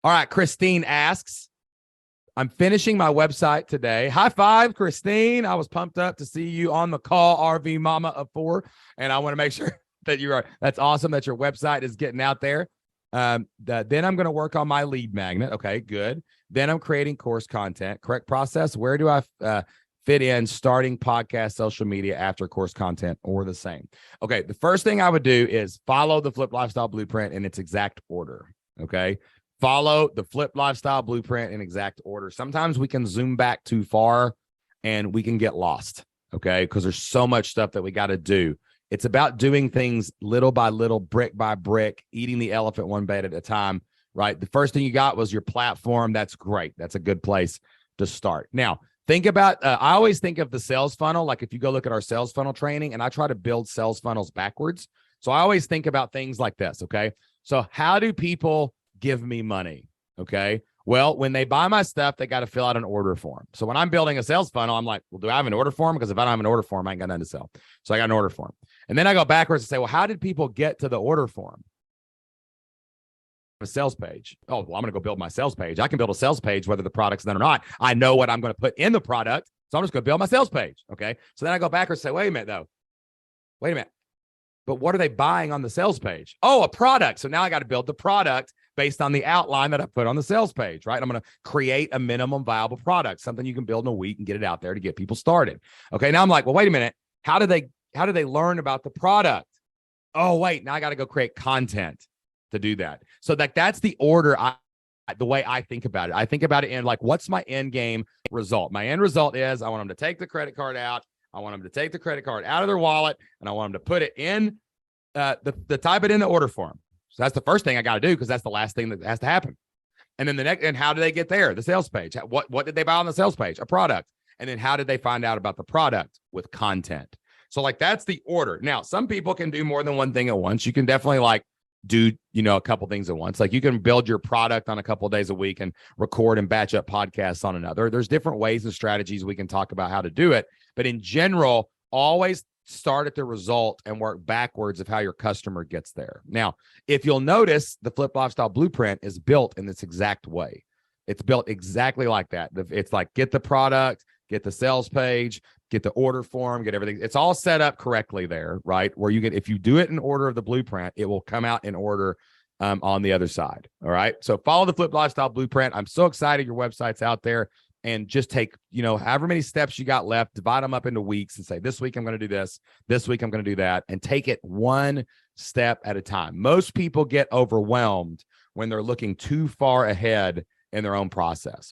All right. Christine asks, I'm finishing my website today. High five, Christine. I was pumped up to see you on the call, RV Mama of 4. And I want to make sure that that's awesome that your website is getting out there. Then I'm going to work on my lead magnet. Okay, good. Then I'm creating course content. Correct process. Where do I fit in starting podcast, social media after course content, or the same? Okay, the first thing I would do is follow the Flip Lifestyle Blueprint in its exact order. Okay. Follow the Flip Lifestyle Blueprint in exact order. Sometimes we can zoom back too far and we can get lost, okay? Because there's so much stuff that we got to do. It's about doing things little by little, brick by brick, eating the elephant one bite at a time, right? The first thing you got was your platform. That's great. That's a good place to start. Now, think about, I always think of the sales funnel. Like if you go look at our sales funnel training, and I try to build sales funnels backwards. So I always think about things like this, okay? So how do people give me money? Okay. Well, when they buy my stuff, they got to fill out an order form. So when I'm building a sales funnel, I'm like, well, do I have an order form? Because if I don't have an order form, I ain't got nothing to sell. So I got an order form. And then I go backwards and say, well, how did people get to the order form? A sales page. Oh, well, I'm going to go build my sales page. I can build a sales page, whether the product's done or not. I know what I'm going to put in the product. So I'm just going to build my sales page. Okay. So then I go backwards and say, wait a minute though. Wait a minute. But what are they buying on the sales page? Oh, a product. So now I got to build the product based on the outline that I put on the sales page, right? I'm going to create a minimum viable product, something you can build in a week and get it out there to get people started. Okay. Now I'm like, well, wait a minute. How do they learn about the product? Oh, wait, now I got to go create content to do that. So that's the order the way I think about it. I think about it in like, what's my end game result? My end result is I want them to take the credit card out. I want them to take the credit card out of their wallet, and I want them to put it in type it in the order form. So that's the first thing I got to do, because that's the last thing that has to happen. And then the next, and how do they get there? The sales page. What did they buy on the sales page? A product. And then how did they find out about the product? With content. So like that's the order. Now, some people can do more than one thing at once. You can definitely like do, a couple things at once. Like you can build your product on a couple of days a week and record and batch up podcasts on another. There's different ways and strategies we can talk about how to do it. But in general, always start at the result and work backwards of how your customer gets there. Now, if you'll notice, the Flip Lifestyle Blueprint is built in this exact way. It's built exactly like that. It's like get the product, get the sales page, get the order form, get everything. It's all set up correctly there, right? Where you get, if you do it in order of the blueprint, it will come out in order on the other side. All right. So follow the Flip Lifestyle Blueprint. I'm so excited your website's out there. And just take, however many steps you got left, divide them up into weeks and say, this week I'm going to do this. This week I'm going to do that. And take it one step at a time. Most people get overwhelmed when they're looking too far ahead in their own process.